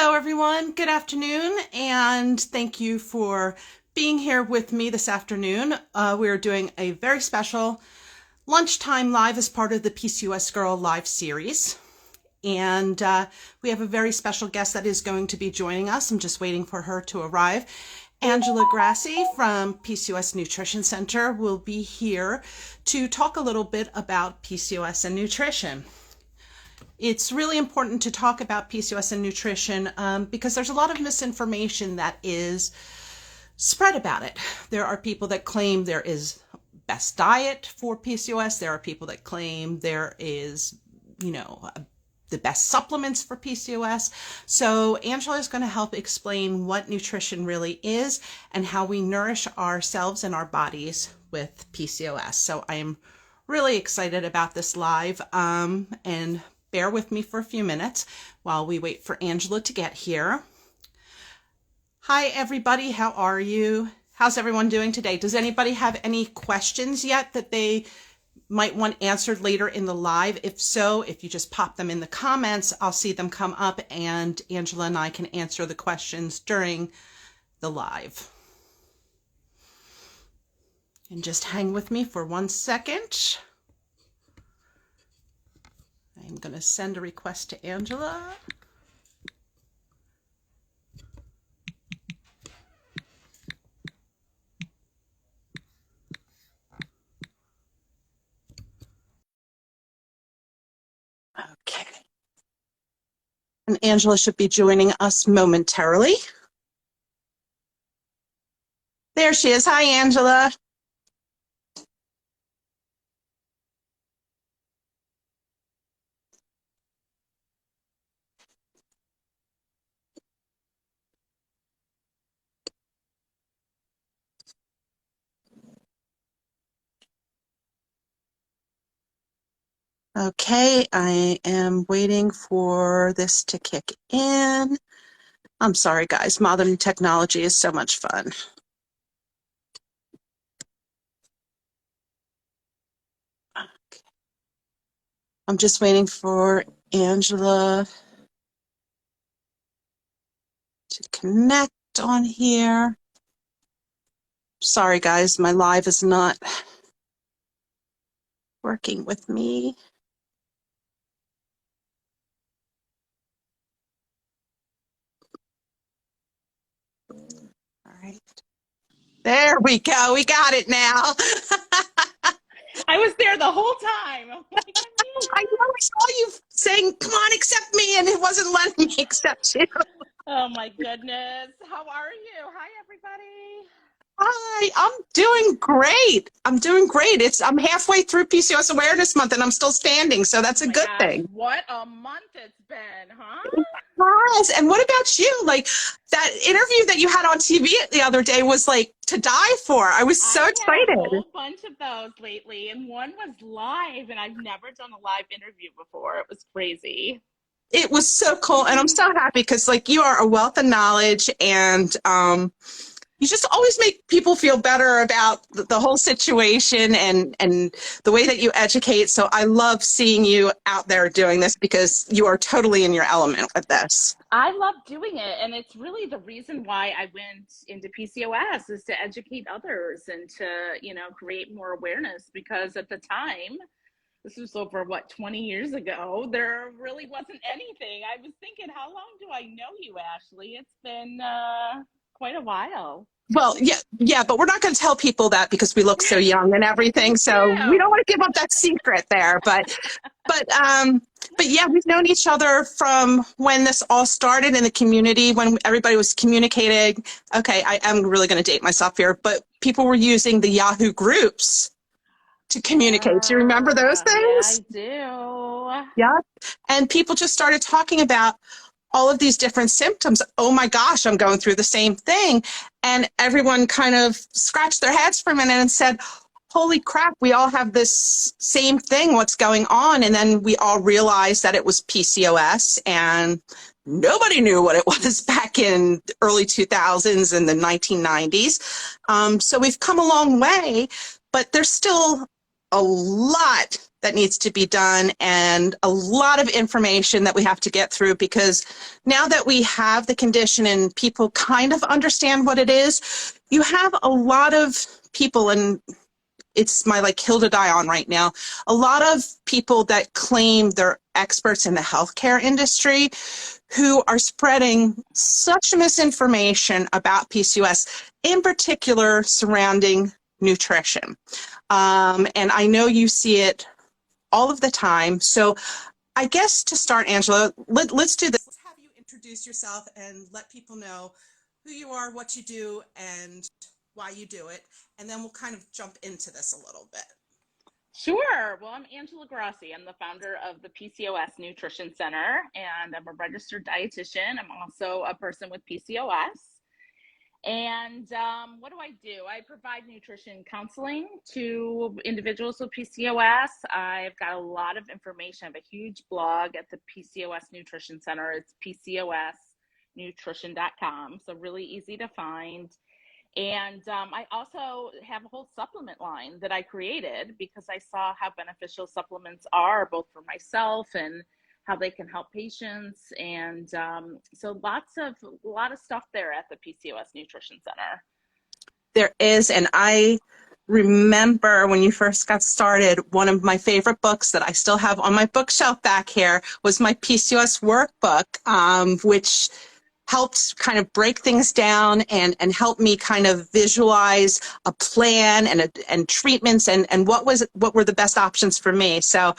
Hello, everyone. Good afternoon, and thank you for being here with me this afternoon. We are doing a very special lunchtime live as part of the Pcosgurl live series. And we have a very special guest that is going to be joining us. I'm just waiting for her to arrive. Angela Grassi from PCOS Nutrition Center will be here to talk a little bit about PCOS and nutrition. It's really important to talk about PCOS and nutrition because there's a lot of misinformation that is spread about it. There are people that claim there is best diet for PCOS. There are people that claim there is, the best supplements for PCOS. So Angela is going to help explain what nutrition really is and how we nourish ourselves and our bodies with PCOS. So I am really excited about this live and bear with me for a few minutes while we wait for Angela to get here. Hi, everybody. How are you? How's everyone doing today? Does anybody have any questions yet that they might want answered later in the live? If so, if you just pop them in the comments, I'll see them come up and Angela and I can answer the questions during the live. And just hang with me for 1 second. I'm going to send a request to Angela. Okay. And Angela should be joining us momentarily. There she is. Hi, Angela. Okay, I am waiting for this to kick in. I'm sorry, guys. Modern technology is so much fun. Okay. I'm just waiting for Angela to connect on here. Sorry, guys. My live is not working with me. All right. There we go. We got it now. I was there the whole time. I know, I saw you saying, come on, accept me, and it wasn't letting me accept you. Oh my goodness. How are you? Hi, everybody. Hi, I'm doing great. I'm halfway through PCOS Awareness Month and I'm still standing, so that's a good thing. What a month it's been, huh? Yes, and what about you? Like, that interview that you had on TV the other day was like to die for. I was so excited. I had a whole bunch of those lately, and one was live, and I've never done a live interview before. It was crazy. It was so cool, and I'm so happy because, like, you are a wealth of knowledge, and you just always make people feel better about the whole situation and the way that you educate. So I love seeing you out there doing this because you are totally in your element with this. I love doing it, and it's really the reason why I went into PCOS is to educate others and to, create more awareness, because at the time, this was over, 20 years ago, there really wasn't anything. I was thinking, how long do I know you, Ashley? It's been quite a while. Well, yeah, but we're not going to tell people that because we look so young and everything. So we don't want to give up that secret there. But yeah, we've known each other from when this all started in the community, when everybody was communicating. Okay, I am really going to date myself here, but people were using the Yahoo groups to communicate. Do you remember those things? Yeah, I do. Yeah. And people just started talking about all of these different symptoms. Oh my gosh, I'm going through the same thing. And everyone kind of scratched their heads for a minute and said, holy crap, we all have this same thing. What's going on? And then we all realized that it was PCOS, and nobody knew what it was back in the early 2000s and the 1990s. So we've come a long way, but there's still a lot that needs to be done and a lot of information that we have to get through, because now that we have the condition and people kind of understand what it is, you have a lot of people, and it's my like hill to die on right now, a lot of people that claim they're experts in the healthcare industry who are spreading such misinformation about PCOS, in particular surrounding nutrition. And I know you see it all of the time. So I guess to start, Angela, let's do this. Let's have you introduce yourself and let people know who you are, what you do, and why you do it. And then we'll kind of jump into this a little bit. Sure. Well, I'm Angela Grassi. I'm the founder of the PCOS Nutrition Center, and I'm a registered dietitian. I'm also a person with PCOS. And what do? I provide nutrition counseling to individuals with PCOS. I've got a lot of information. I have a huge blog at the PCOS Nutrition Center. It's pcosnutrition.com, so really easy to find. And I also have a whole supplement line that I created because I saw how beneficial supplements are, both for myself and how they can help patients. And so a lot of stuff there at the PCOS Nutrition Center. There is, and I remember when you first got started, one of my favorite books that I still have on my bookshelf back here was my PCOS workbook, which helped kind of break things down and help me kind of visualize a plan and treatments and what were the best options for me. So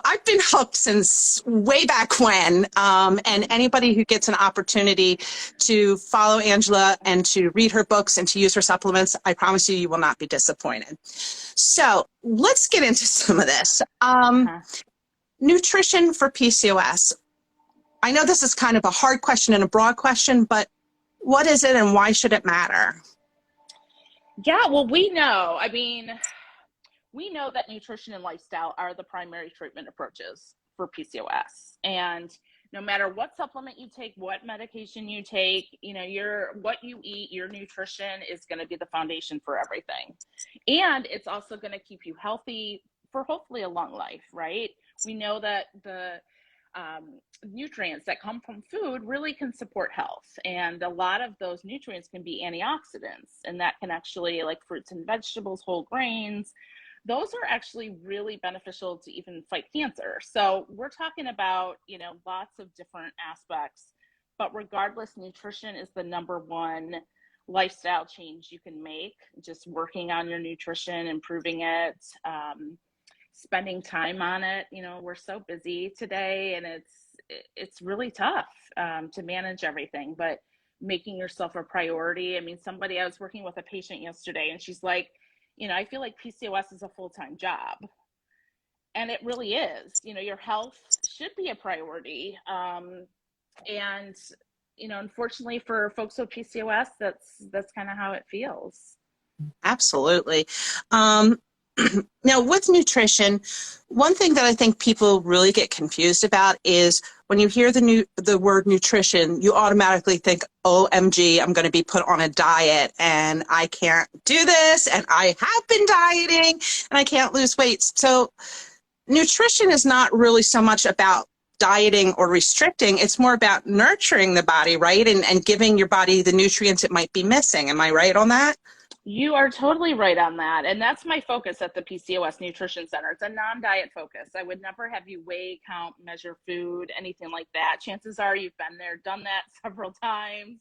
I've been hooked since way back when. And anybody who gets an opportunity to follow Angela and to read her books and to use her supplements, I promise you, you will not be disappointed. So let's get into some of this. Nutrition for PCOS. I know this is kind of a hard question and a broad question, but what is it and why should it matter? Yeah, well, we know that nutrition and lifestyle are the primary treatment approaches for PCOS. And no matter what supplement you take, what medication you take, what you eat, your nutrition is going to be the foundation for everything. And it's also going to keep you healthy for hopefully a long life, right? We know that the nutrients that come from food really can support health, and a lot of those nutrients can be antioxidants, and that can actually, like fruits and vegetables, whole grains, those are actually really beneficial to even fight cancer. So we're talking about lots of different aspects, but regardless, nutrition is the number one lifestyle change you can make. Just working on your nutrition, improving it, spending time on it. We're so busy today, and it's really tough to manage everything, but making yourself a priority. I was working with a patient yesterday, and she's like, I feel like PCOS is a full-time job. And it really is. Your health should be a priority. And unfortunately for folks with PCOS, that's kind of how it feels. Absolutely. Now, with nutrition, one thing that I think people really get confused about is when you hear the word nutrition, you automatically think, OMG, I'm going to be put on a diet and I can't do this, and I have been dieting and I can't lose weight. So nutrition is not really so much about dieting or restricting. It's more about nurturing the body, right? And giving your body the nutrients it might be missing. Am I right on that? You are totally right on that. And that's my focus at the PCOS Nutrition Center. It's a non-diet focus. I would never have you weigh, count, measure food, anything like that. Chances are you've been there, done that several times.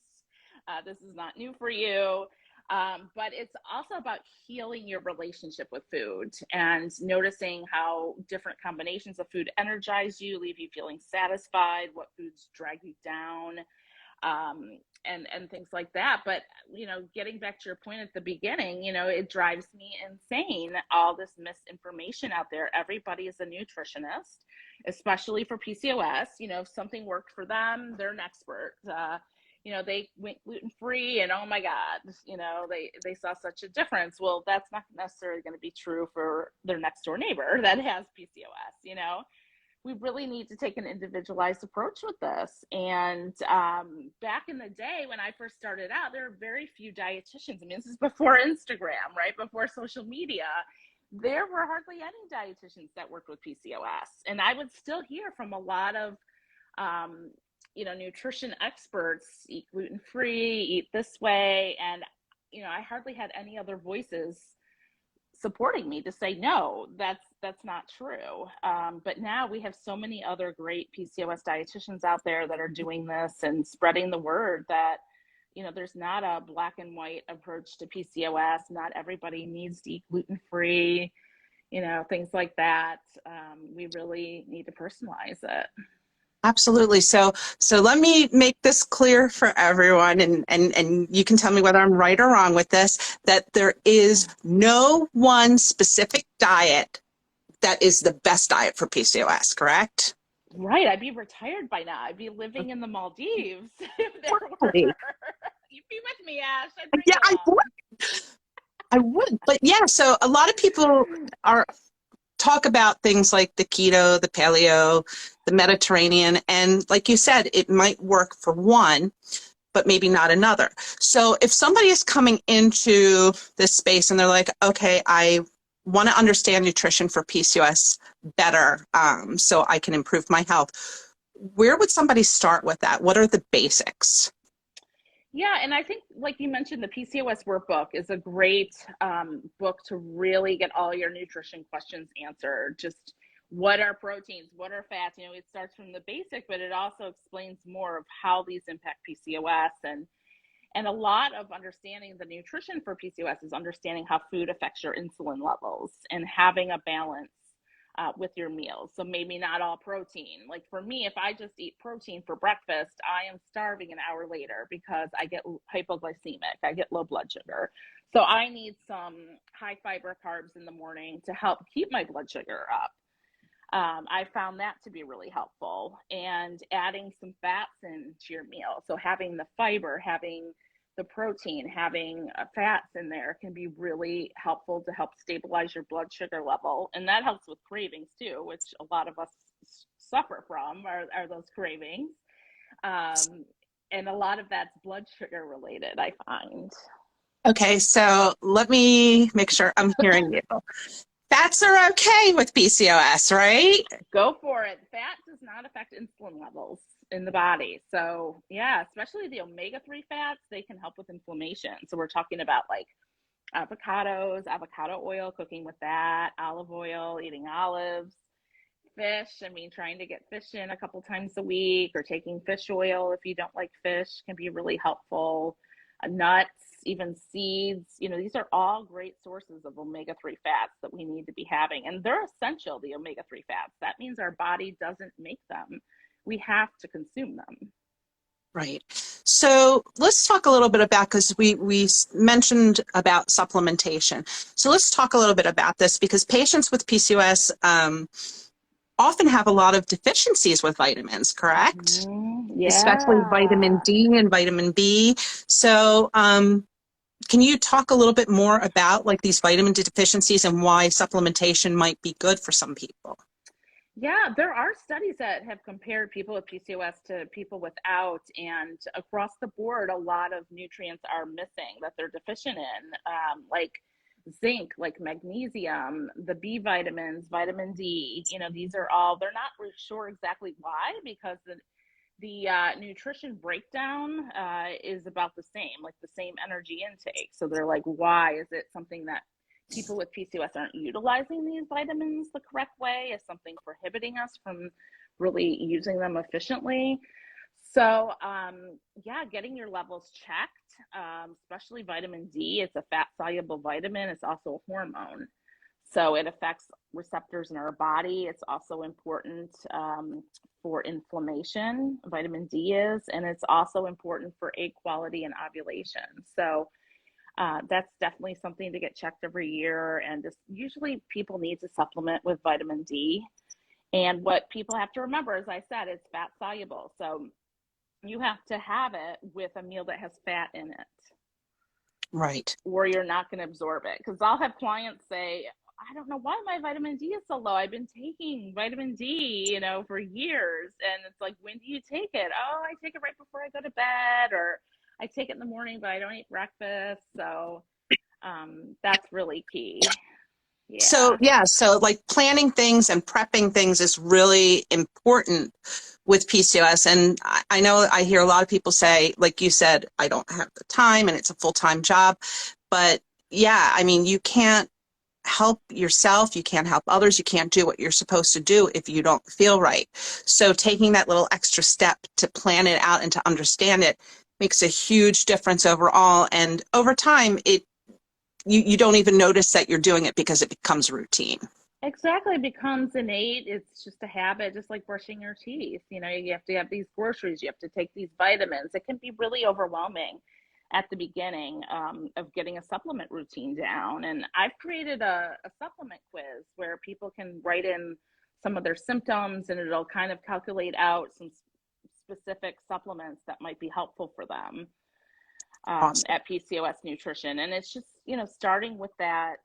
This is not new for you. But it's also about healing your relationship with food and noticing how different combinations of food energize you, leave you feeling satisfied, what foods drag you down. And things like that. But, getting back to your point at the beginning, it drives me insane, all this misinformation out there. Everybody is a nutritionist, especially for PCOS. If something worked for them, they're an expert. They went gluten-free and oh my God, they saw such a difference. Well, that's not necessarily going to be true for their next door neighbor that has PCOS. We really need to take an individualized approach with this. And back in the day when I first started out, there were very few dietitians. This is before Instagram, right? Before social media. there were hardly any dietitians that worked with PCOS. And I would still hear from a lot of, um, nutrition experts, eat gluten free, eat this way. And, I hardly had any other voices supporting me to say, no, that's not true. But now we have so many other great PCOS dietitians out there that are doing this and spreading the word that, there's not a black and white approach to PCOS. Not everybody needs to eat gluten free, things like that. We really need to personalize it. Absolutely. So let me make this clear for everyone, and you can tell me whether I'm right or wrong with this, that there is no one specific diet that is the best diet for PCOS, correct? Right. I'd be retired by now. I'd be living in the Maldives if there were. Right. You'd be with me, Ash. I'd bring Yeah, you I along. would. I would. But yeah, so a lot of people are talk about things like the keto, the paleo, the Mediterranean, and like you said, it might work for one, but maybe not another. So if somebody is coming into this space and they're like, okay, I want to understand nutrition for PCOS better, so I can improve my health, where would somebody start with that? What are the basics? Yeah, and I think, like you mentioned, the PCOS workbook is a great book to really get all your nutrition questions answered. Just what are proteins? What are fats? It starts from the basic, but it also explains more of how these impact PCOS. And a lot of understanding the nutrition for PCOS is understanding how food affects your insulin levels and having a balance with your meals. So maybe not all protein. Like for me, if I just eat protein for breakfast, I am starving an hour later because I get hypoglycemic, I get low blood sugar. So I need some high fiber carbs in the morning to help keep my blood sugar up. I found that to be really helpful, and adding some fats into your meal. So having the fiber, having the protein, having fats in there can be really helpful to help stabilize your blood sugar level. And that helps with cravings too, which a lot of us suffer from are those cravings. And a lot of that's blood sugar related, I find. Okay, so let me make sure I'm hearing you. Fats are okay with PCOS, right? Go for it. Fat does not affect insulin levels in the body. So, yeah, especially the omega-3 fats, they can help with inflammation. So, we're talking about like avocados, avocado oil, cooking with that, olive oil, eating olives, fish. I mean, trying to get fish in a couple times a week, or taking fish oil if you don't like fish can be really helpful. Nuts, even seeds, these are all great sources of omega-3 fats that we need to be having. And they're essential, the omega-3 fats. That means our body doesn't make them. We have to consume them. Right. So let's talk a little bit about, because we mentioned about supplementation. So let's talk a little bit about this, because patients with PCOS often have a lot of deficiencies with vitamins, correct? Especially vitamin Yeah. D and vitamin B. So can you talk a little bit more about like these vitamin deficiencies and why supplementation might be good for some people? Yeah, there are studies that have compared people with PCOS to people without, and across the board, a lot of nutrients are missing that they're deficient in, like zinc, like magnesium, the B vitamins, vitamin D. These are all, they're not really sure exactly why, because the nutrition breakdown is about the same, like the same energy intake. So they're like, why is it something that people with PCOS aren't utilizing these vitamins the correct way? Is something prohibiting us from really using them efficiently? So, yeah, getting your levels checked, especially vitamin D. It's a fat soluble vitamin. It's also a hormone. So it affects receptors in our body. It's also important for inflammation, vitamin D is, and it's also important for egg quality and ovulation. So that's definitely something to get checked every year. And just usually people need to supplement with vitamin D. And what people have to remember, as I said, it's fat soluble. So you have to have it with a meal that has fat in it, Right. or you're not going to absorb it. Because I'll have clients say, I don't know why my vitamin D is so low. I've been taking vitamin D, for years. And it's like, when do you take it? Oh, I take it right before I go to bed, or I take it in the morning, but I don't eat breakfast. So that's really key. So Yeah. yeah, so like planning things and prepping things is really important with PCOS. And I know I hear a lot of people say, like you said, I don't have the time and it's a full-time job. But yeah, I mean, you can't help yourself, you can't help others, you can't do what you're supposed to do if you don't feel right. So taking that little extra step to plan it out and to understand it makes a huge difference overall. And over time, you don't even notice that you're doing it because it becomes routine. Exactly, it becomes innate. It's just a habit, just like brushing your teeth. You know, you have to have these groceries, you have to take these vitamins. It can be really overwhelming at the beginning of getting a supplement routine down. And I've created a supplement quiz where people can write in some of their symptoms and it'll kind of calculate out some specific supplements that might be helpful for them Awesome. at PCOS Nutrition. And it's just, you know, starting with that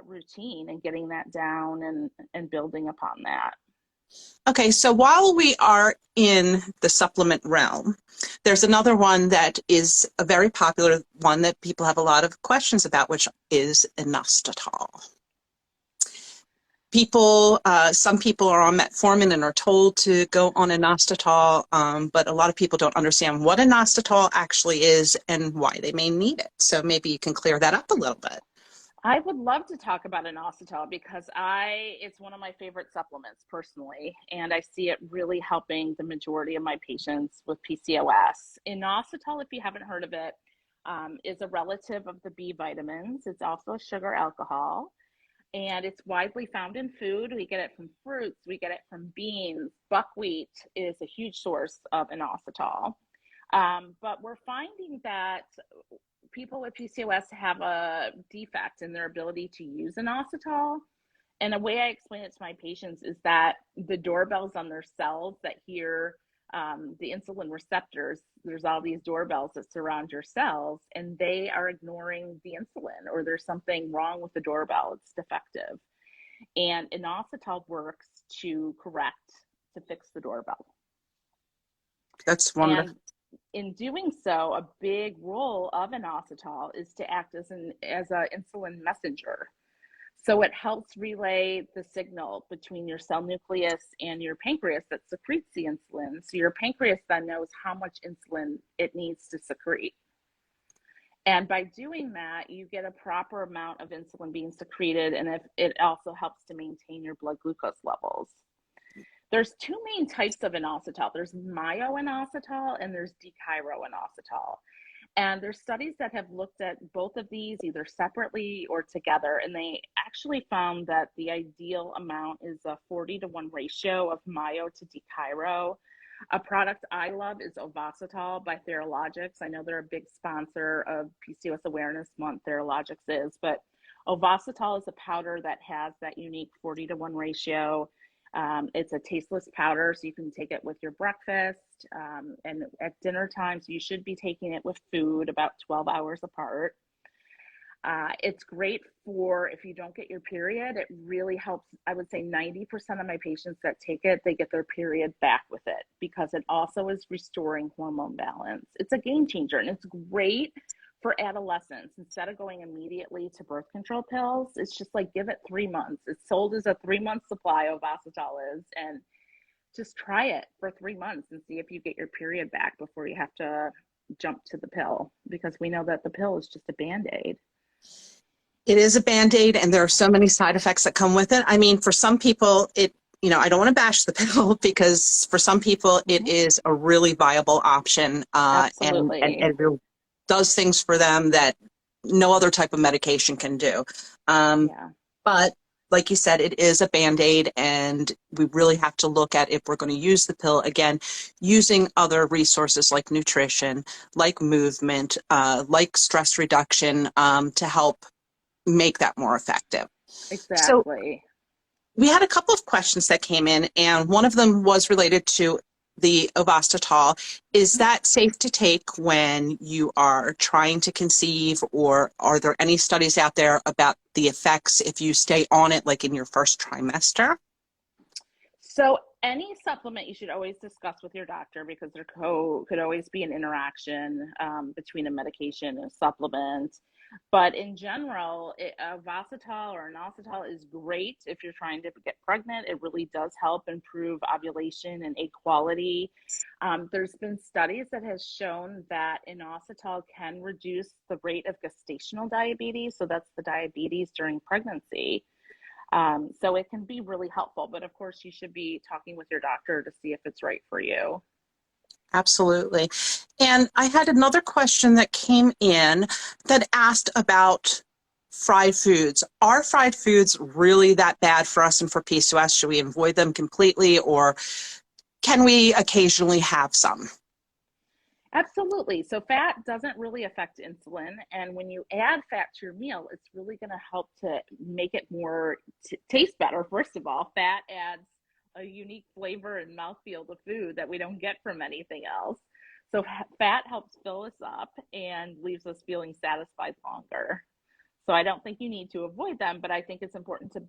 routine and getting that down and building upon that. Okay, so while we are in the supplement realm, there's another one that is a very popular one that people have a lot of questions about, which is inositol. Some people are on metformin and are told to go on inositol, but a lot of people don't understand what inositol actually is and why they may need it. So maybe you can clear that up a little bit. I would love to talk about inositol because it's one of my favorite supplements personally, and I see it really helping the majority of my patients with PCOS. Inositol, if you haven't heard of it, is a relative of the B vitamins. It's also a sugar alcohol, and it's widely found in food. We get it from fruits, we get it from beans. Buckwheat is a huge source of inositol. But we're finding that people with PCOS have a defect in their ability to use inositol. And a way I explain it to my patients is that the doorbells on their cells that hear the insulin receptors, there's all these doorbells that surround your cells, and they are ignoring the insulin, or there's something wrong with the doorbell, it's defective. And inositol works to correct, to fix the doorbell. That's wonderful. And in doing so, a big role of inositol is to act as an insulin messenger. So it helps relay the signal between your cell nucleus and your pancreas that secretes the insulin. So your pancreas then knows how much insulin it needs to secrete. And by doing that, you get a proper amount of insulin being secreted, and it also helps to maintain your blood glucose levels. There's two main types of inositol. There's myo-inositol and there's dechiro-inositol. And there's studies that have looked at both of these either separately or together, and they actually found that the ideal amount is a 40-to-1 ratio of myo to dechiro. A product I love is Ovasitol by Theralogics. I know they're a big sponsor of PCOS Awareness Month, Theralogics is, but Ovasitol is a powder that has that unique 40-to-1 ratio. It's a tasteless powder, so you can take it with your breakfast and at dinner times. You should be taking it with food about 12 hours apart. It's great for if you don't get your period. It really helps. I would say 90% of my patients that take it, they get their period back with it because it also is restoring hormone balance. It's a game changer, and it's great for adolescents. Instead of going immediately to birth control pills, it's just like give it 3 months. It's sold as a 3-month supply of Ovasitol is, and just try it for 3 months and see if you get your period back before you have to jump to the pill, because we know that the pill is just a band-aid. It is a Band-Aid, and there are so many side effects that come with it. I mean, for some people, I don't want to bash the pill because for some people, it is a really viable option, and Absolutely. it does things for them that no other type of medication can do. Yeah. But like you said, it is a Band-Aid, and we really have to look at if we're going to use the pill, again, using other resources like nutrition, like movement, like stress reduction, to help make that more effective. So Exactly. we had a couple of questions that came in, and one of them was related to the Ovasitol. Is that safe to take when you are trying to conceive, or are there any studies out there about the effects if you stay on it, like in your first trimester? So any supplement you should always discuss with your doctor, because there could always be an interaction between a medication and a supplement. But in general, Vasitol or inositol is great if you're trying to get pregnant. It really does help improve ovulation and egg quality. There's been studies that has shown that inositol can reduce the rate of gestational diabetes. So that's the diabetes during pregnancy. So it can be really helpful. But of course, you should be talking with your doctor to see if it's right for you. Absolutely. And I had another question that came in that asked about fried foods. Are fried foods really that bad for us and for PCOS? Should we avoid them completely, or can we occasionally have some? Absolutely. So fat doesn't really affect insulin. And when you add fat to your meal, it's really going to help to make it more taste better. First of all, fat adds a unique flavor and mouthfeel to food that we don't get from anything else. So fat helps fill us up and leaves us feeling satisfied longer. So I don't think you need to avoid them, but I think it's important to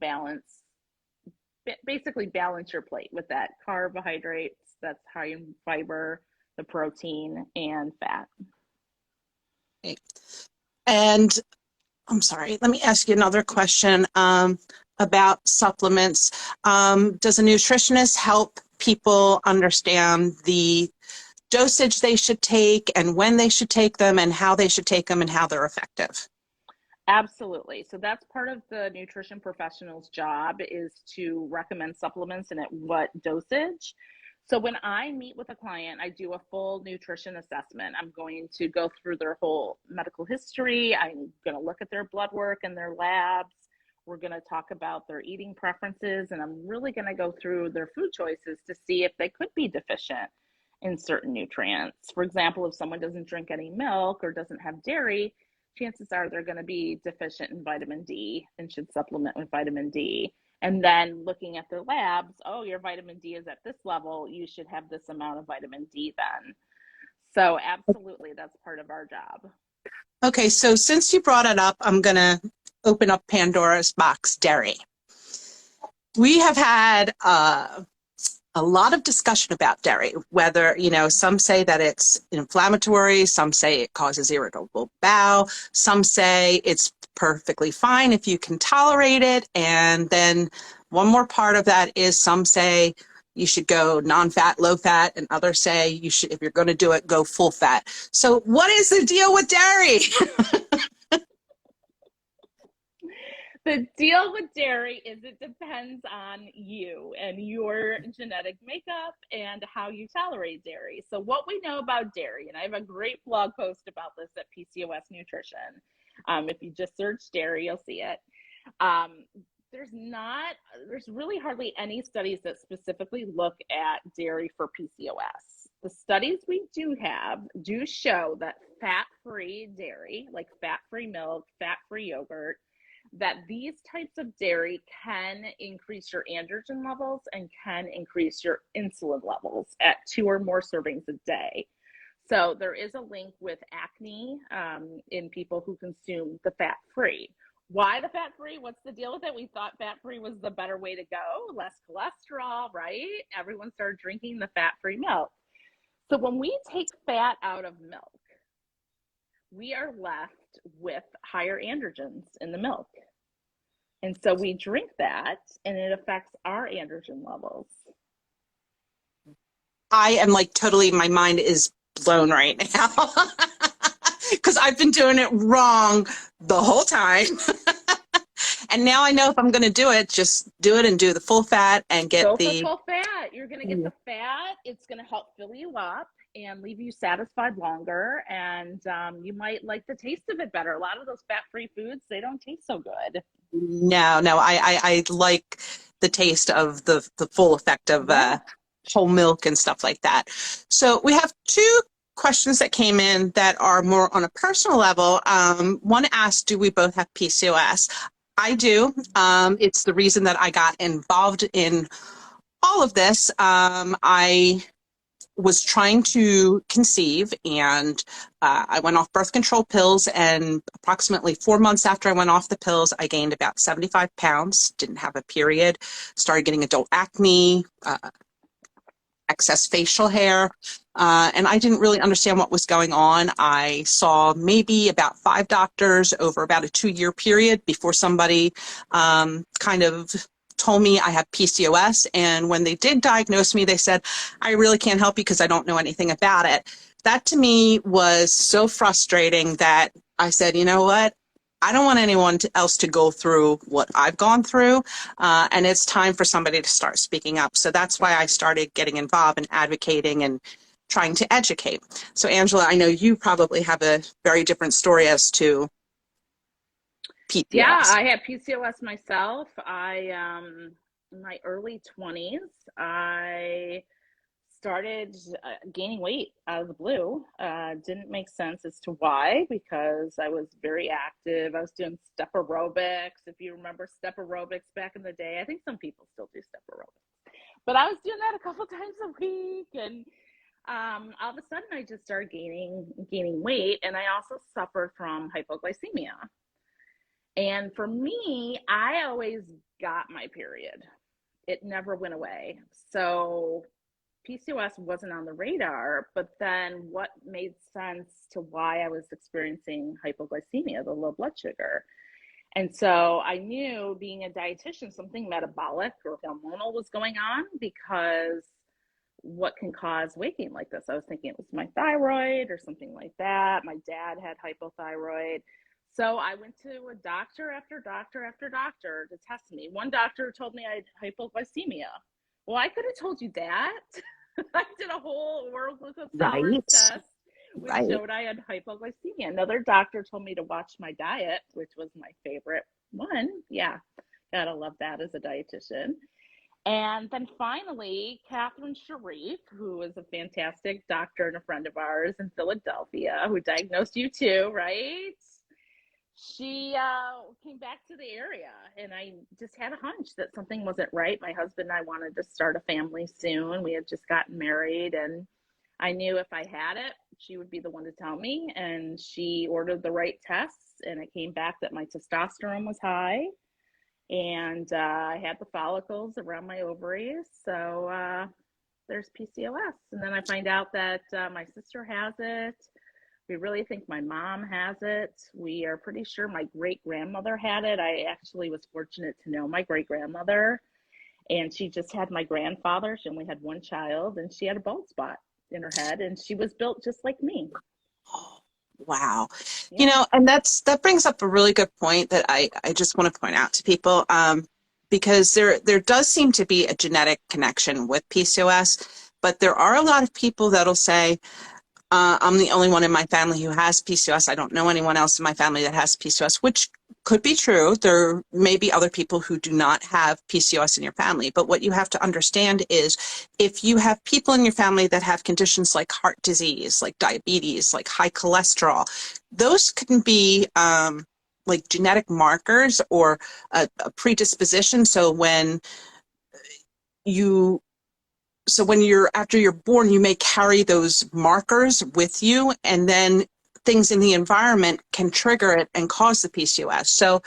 basically balance your plate with that carbohydrates that's high in fiber, the protein, and fat. Okay. And I'm sorry, let me ask you another question about supplements. Does a nutritionist help people understand the dosage they should take and when they should take them and how they should take them and how they're effective? Absolutely. So that's part of the nutrition professional's job, is to recommend supplements and at what dosage. So when I meet with a client, I do a full nutrition assessment. I'm going to go through their whole medical history. I'm going to look at their blood work and their labs. We're going to talk about their eating preferences, and I'm really going to go through their food choices to see if they could be deficient in certain nutrients. For example, if someone doesn't drink any milk or doesn't have dairy, chances are they're going to be deficient in vitamin D and should supplement with vitamin D. And then looking at their labs, oh, your vitamin D is at this level, you should have this amount of vitamin D then. So absolutely, that's part of our job. Okay, so since you brought it up, I'm going to open up Pandora's box, dairy. We have had a lot of discussion about dairy, whether, some say that it's inflammatory, some say it causes irritable bowel, some say it's perfectly fine if you can tolerate it. And then one more part of that is some say you should go non-fat, low fat, and others say you should, if you're going to do it, go full fat. So what is the deal with dairy? The deal with dairy is it depends on you and your genetic makeup and how you tolerate dairy. So what we know about dairy, and I have a great blog post about this at PCOS Nutrition. If you just search dairy, you'll see it. There's really hardly any studies that specifically look at dairy for PCOS. The studies we do have do show that fat-free dairy, like fat-free milk, fat-free yogurt, that these types of dairy can increase your androgen levels and can increase your insulin levels at 2 or more servings a day. So there is a link with acne in people who consume the fat-free. Why the fat-free? What's the deal with it? We thought fat-free was the better way to go, less cholesterol, right? Everyone started drinking the fat-free milk. So when we take fat out of milk, we are left with higher androgens in the milk. And so we drink that and it affects our androgen levels. I am totally, my mind is blown right now because I've been doing it wrong the whole time. And now I know if I'm going to do it, just do it and do the full fat and get Go for full fat. You're going to get the fat. It's going to help fill you up and leave you satisfied longer. And you might like the taste of it better. A lot of those fat-free foods, they don't taste so good. No, I like the taste of the full effect of whole milk and stuff like that. So we have 2 questions that came in that are more on a personal level. One asked, do we both have PCOS? I do. It's the reason that I got involved in all of this. I was trying to conceive, and I went off birth control pills, and approximately 4 months after I went off the pills, I gained about 75 pounds, didn't have a period, started getting adult acne, excess facial hair. And I didn't really understand what was going on. I saw maybe about 5 doctors over about a 2-year period before somebody kind of told me I have PCOS. And when they did diagnose me, they said, I really can't help you because I don't know anything about it. That to me was so frustrating that I said, you know what? I don't want anyone else to go through what I've gone through, and it's time for somebody to start speaking up. So that's why I started getting involved and advocating and trying to educate. So Angela, I know you probably have a very different story as to Yeah, PCOS. I had PCOS myself. In my early 20s, I started gaining weight out of the blue. Didn't make sense as to why, because I was very active. I was doing step aerobics. If you remember step aerobics back in the day, I think some people still do step aerobics, but I was doing that a couple times a week. And all of a sudden, I just started gaining weight, and I also suffered from hypoglycemia. And for me, I always got my period. It never went away. So PCOS wasn't on the radar, but then what made sense to why I was experiencing hypoglycemia, the low blood sugar. And so I knew, being a dietitian, something metabolic or hormonal was going on, because what can cause weight gain like this? I was thinking it was my thyroid or something like that. My dad had hypothyroid. So I went to a doctor after doctor after doctor to test me. One doctor told me I had hypoglycemia. Well, I could have told you that. I did a whole oral glucose tolerance Right, test, which right. showed I had hypoglycemia. Another doctor told me to watch my diet, which was my favorite one. Yeah, gotta love that as a dietitian. And then finally, Catherine Sharif, who is a fantastic doctor and a friend of ours in Philadelphia, who diagnosed you too, right? She came back to the area, and I just had a hunch that something wasn't right. My husband and I wanted to start a family soon. We had just gotten married, and I knew if I had it, she would be the one to tell me. And she ordered the right tests, and it came back that my testosterone was high, and I had the follicles around my ovaries. So there's PCOS. And then I find out that my sister has it. We really think my mom has it. We are pretty sure my great grandmother had it. I actually was fortunate to know my great grandmother, and she just had my grandfather. She only had one child, and she had a bald spot in her head, and she was built just like me. Oh, wow. You Yeah. know, and that brings up a really good point that I just want to point out to people, because there does seem to be a genetic connection with PCOS, but there are a lot of people that'll say, I'm the only one in my family who has PCOS. I don't know anyone else in my family that has PCOS, which could be true. There may be other people who do not have PCOS in your family. But what you have to understand is, if you have people in your family that have conditions like heart disease, like diabetes, like high cholesterol, those can be like genetic markers or a predisposition. You so when you're after you're born, you may carry those markers with you, and then things in the environment can trigger it and cause the PCOS. So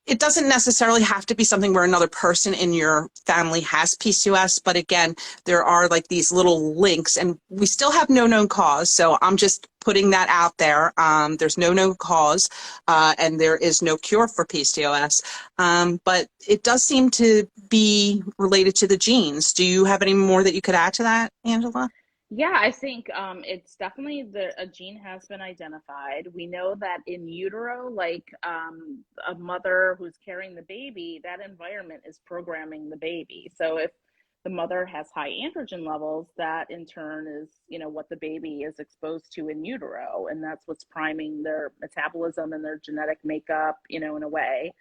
it doesn't necessarily have to be something where another person in your family has PCOS, but again, there are like these little links, and we still have no known cause. So I'm just putting that out there. There's no known cause, and there is no cure for PCOS, but it does seem to be related to the genes. Do you have any more that you could add to that, Angela? Yeah, I think it's definitely a gene has been identified. We know that in utero, like a mother who's carrying the baby, that environment is programming the baby. So if the mother has high androgen levels, that in turn is, what the baby is exposed to in utero, and that's what's priming their metabolism and their genetic makeup, in a way.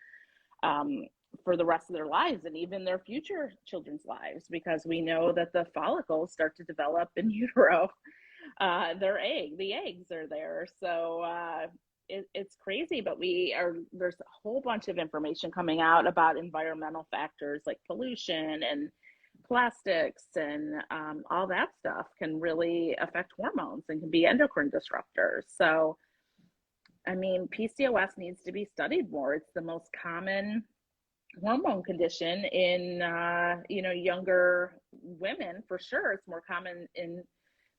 Um, for the rest of their lives, and even their future children's lives, because we know that the follicles start to develop in utero. The eggs are there. So it's crazy, but there's a whole bunch of information coming out about environmental factors like pollution and plastics, and all that stuff can really affect hormones and can be endocrine disruptors. So I mean, PCOS needs to be studied more. It's the most common hormone condition in younger women. For sure, it's more common in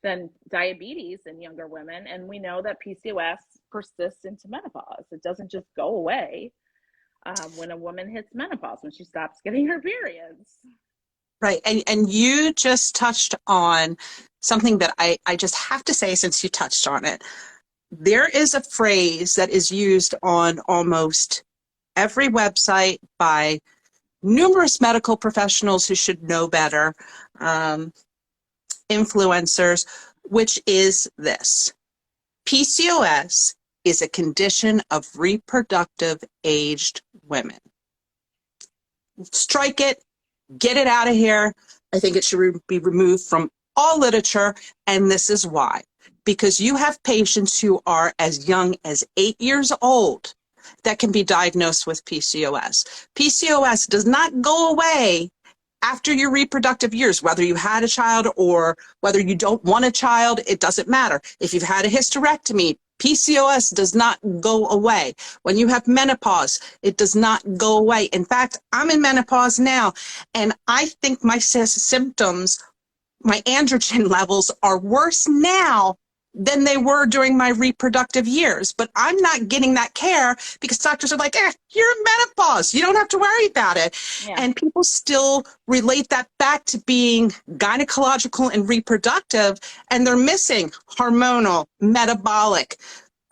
than diabetes in younger women, and we know that PCOS persists into menopause. It doesn't just go away when a woman hits menopause, when she stops getting her periods. Right. And you just touched on something that I just have to say since you touched on it. There is a phrase that is used on almost every website by numerous medical professionals who should know better, influencers, which is this: PCOS is a condition of reproductive aged women. Strike it, get it out of here. I think it should be removed from all literature, and this is why. Because you have patients who are as young as 8 years old that can be diagnosed with PCOS. PCOS does not go away after your reproductive years, whether you had a child or whether you don't want a child, it doesn't matter. If you've had a hysterectomy, PCOS does not go away. When you have menopause, it does not go away. In fact, I'm in menopause now, and I think my symptoms, my androgen levels are worse now than they were during my reproductive years. But I'm not getting that care because doctors are like, you're in menopause. You don't have to worry about it. Yeah. And people still relate that back to being gynecological and reproductive, and they're missing hormonal, metabolic,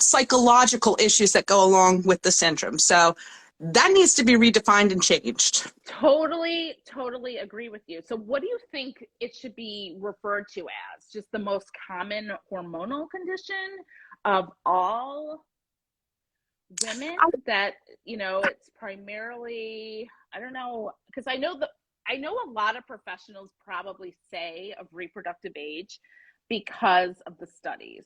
psychological issues that go along with the syndrome. So that needs to be redefined and changed. Totally agree with you. So what do you think it should be referred to as? Just the most common hormonal condition of all women? That, it's primarily, I don't know, because I know a lot of professionals probably say of reproductive age because of the studies.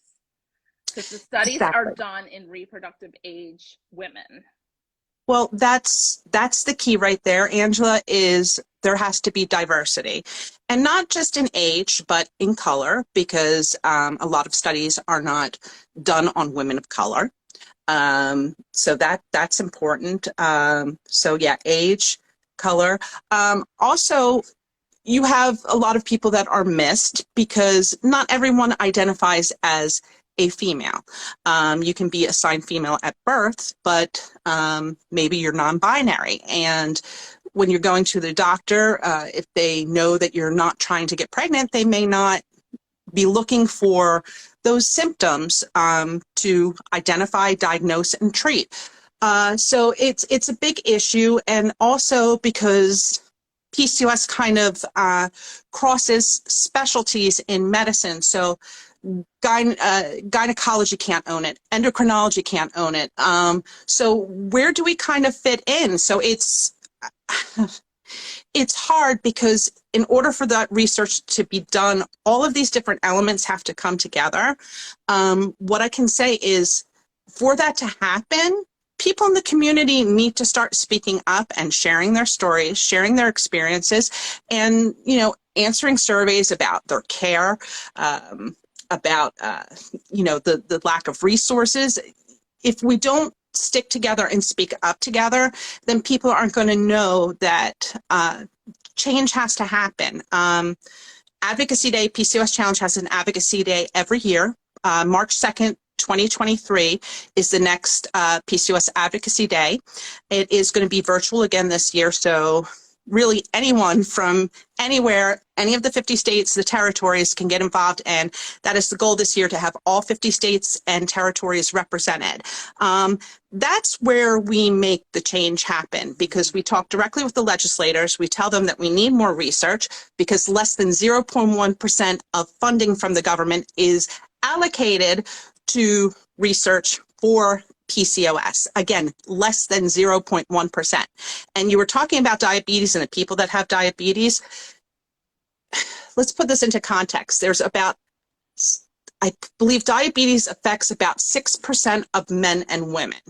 Because the studies are done in reproductive age women. Well, that's the key right there, Angela, is there has to be diversity. And not just in age, but in color, because a lot of studies are not done on women of color. So that's important. So yeah, age, color. Also, you have a lot of people that are missed because not everyone identifies as a female. You can be assigned female at birth, but maybe you're non-binary. And when you're going to the doctor, if they know that you're not trying to get pregnant, they may not be looking for those symptoms to identify, diagnose, and treat. So it's a big issue, and also because PCOS kind of crosses specialties in medicine. So gynecology can't own it. Endocrinology can't own it. So where do we kind of fit in? So it's hard because in order for that research to be done, all of these different elements have to come together. What I can say is for that to happen, people in the community need to start speaking up and sharing their stories, sharing their experiences, and, answering surveys about their care, about, the lack of resources. If we don't stick together and speak up together, then people aren't going to know that change has to happen. Advocacy Day, PCOS Challenge has an Advocacy Day every year. March 2nd, 2023 is the next PCOS Advocacy Day. It is going to be virtual again this year, so really anyone from anywhere, any of the 50 states, the territories can get involved, and that is the goal this year, to have all 50 states and territories represented. That's where we make the change happen, because we talk directly with the legislators. We tell them that we need more research because less than 0.1% of funding from the government is allocated to research for PCOS. Again, less than 0.1%. And you were talking about diabetes and the people that have diabetes. Let's put this into context. There's about, I believe diabetes affects about 6% of men and women.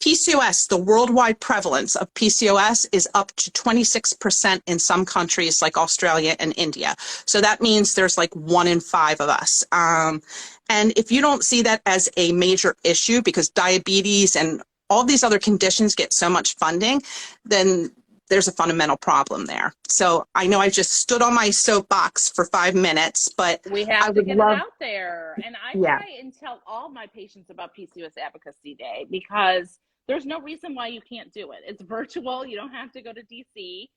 PCOS, the worldwide prevalence of PCOS is up to 26% in some countries like Australia and India. So that means there's like 1 in 5 of us. And if you don't see that as a major issue, because diabetes and all these other conditions get so much funding, then there's a fundamental problem there. So I know I just stood on my soapbox for 5 minutes, but We I have to would get it love, out there. And I yeah, try and tell all my patients about PCOS Advocacy Day because there's no reason why you can't do it. It's virtual. You don't have to go to DC.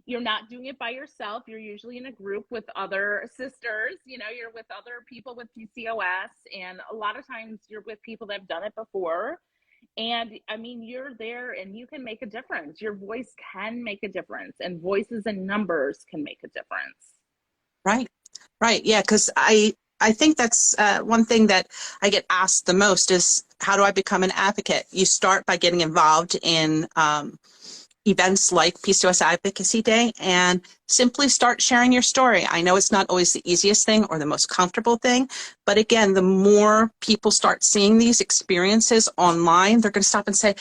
You're not doing it by yourself. You're usually in a group with other sisters. You know, you're with other people with PCOS. And a lot of times you're with people that have done it before. And I mean, you're there and you can make a difference. Your voice can make a difference, and voices and numbers can make a difference. right, right, yeah, because I think that's one thing that I get asked the most is how do I become an advocate? You start by getting involved in events like PCOS Advocacy Day and simply start sharing your story. I know it's not always the easiest thing or the most comfortable thing, but again, the more people start seeing these experiences online, they're going to stop and say,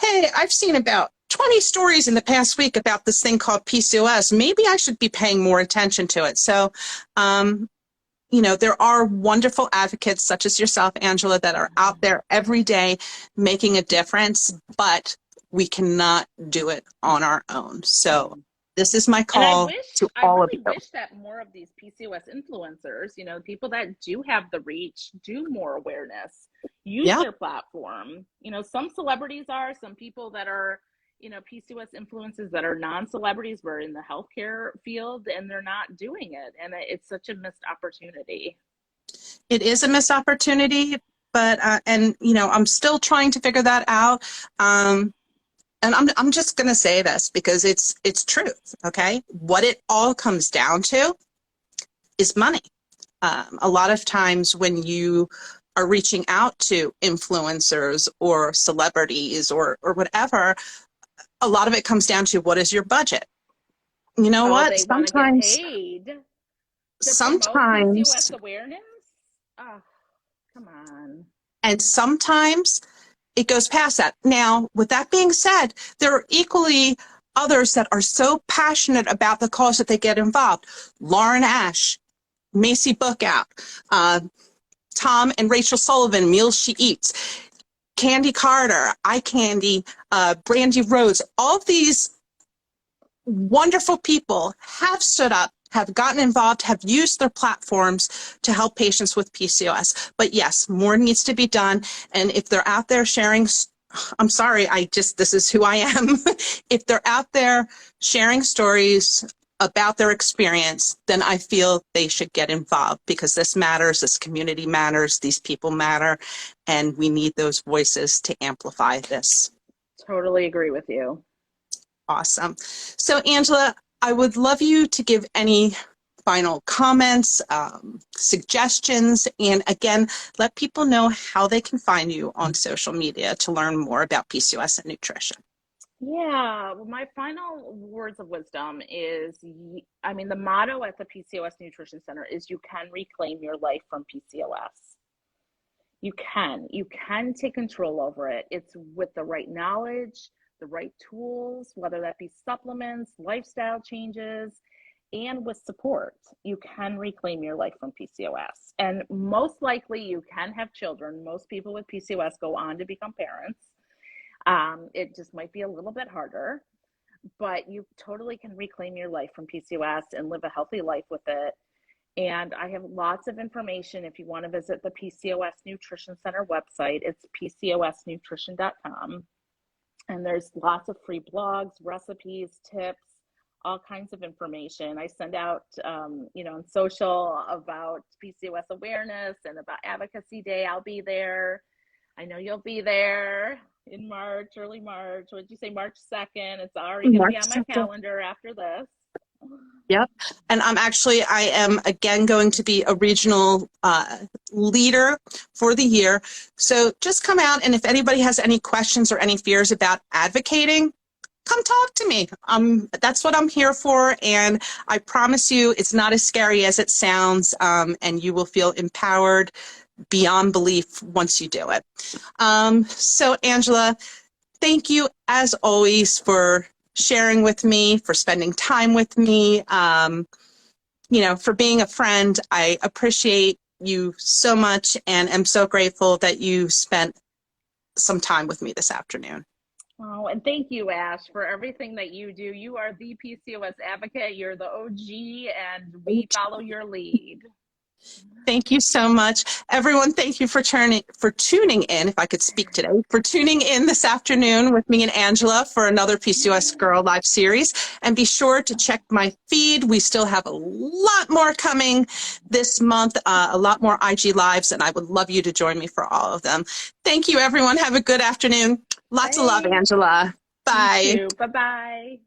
hey, I've seen about 20 stories in the past week about this thing called PCOS. Maybe I should be paying more attention to it. So, you know, there are wonderful advocates such as yourself, Angela, that are out there every day making a difference, but we cannot do it on our own. So this is my And call to I all of really you. wish that more of these PCOS influencers, you know, people that do have the reach, do more awareness, use Yeah, their platform. You know, some celebrities are, some people that are, you know, PCOS influencers that are non-celebrities, but in the healthcare field, and they're not doing it. And it's such a missed opportunity. it is a missed opportunity, but, and, you know, I'm still trying to figure that out. And I'm just going to say this because it's truth, okay? What it all comes down to is money. A lot of times when you are reaching out to influencers or celebrities or whatever, a lot of it comes down to what is your budget? You know Oh, what? they want to get paid to promote Sometimes, PCOS awareness? Oh, come on. and sometimes it goes past that. Now, with that being said, there are equally others that are so passionate about the cause that they get involved. Lauren Ash, Macy Bookout, Tom and Rachel Sullivan, Meals She Eats, Candy Carter, Eye Candy, Brandy Rose, all of these wonderful people have stood up, have gotten involved, have used their platforms to help patients with PCOS. But yes, more needs to be done. And if they're out there sharing, I'm sorry, this is who I am. If they're out there sharing stories about their experience, then I feel they should get involved because this matters, this community matters, these people matter, and we need those voices to amplify this. Totally agree with you. Awesome. So, Angela, I would love you to give any final comments, suggestions, and again, let people know how they can find you on social media to learn more about PCOS and nutrition. Yeah, well, my final words of wisdom is I mean, the motto at the PCOS Nutrition Center is you can reclaim your life from PCOS. You can take control over it. It's with the right knowledge, the right tools, whether that be supplements, lifestyle changes, and with support, you can reclaim your life from PCOS. And most likely, you can have children. Most people with PCOS go on to become parents. It just might be a little bit harder, but you totally can reclaim your life from PCOS and live a healthy life with it. And I have lots of information if you want to visit the PCOS Nutrition Center website. It's pcosnutrition.com. And there's lots of free blogs, recipes, tips, all kinds of information. I send out, you know, on social about PCOS awareness and about Advocacy Day. I'll be there. I know you'll be there in March, early March. What did you say, March 2nd? It's already going to be Mark on my second. calendar after this. Yep. And I am again going to be a regional leader for the year. So just come out, and if anybody has any questions or any fears about advocating, come talk to me. That's what I'm here for. And I promise you, it's not as scary as it sounds, and you will feel empowered beyond belief once you do it. So Angela, thank you as always for sharing with me, for spending time with me, you know, for being a friend. I appreciate you so much and am so grateful that you spent some time with me this afternoon. Oh, and thank you, Ash, for everything that you do. You are the PCOS advocate. You're the OG, and we follow your lead. Thank you so much. Everyone, thank you for tuning in, if I could speak today, for tuning in this afternoon with me and Angela for another PCOS Girl Live series. And be sure to check my feed. We still have a lot more coming this month, a lot more IG Lives, and I would love you to join me for all of them. Thank you, everyone. Have a good afternoon. Lots of love, Thanks. Angela. You Bye. too. Bye-bye.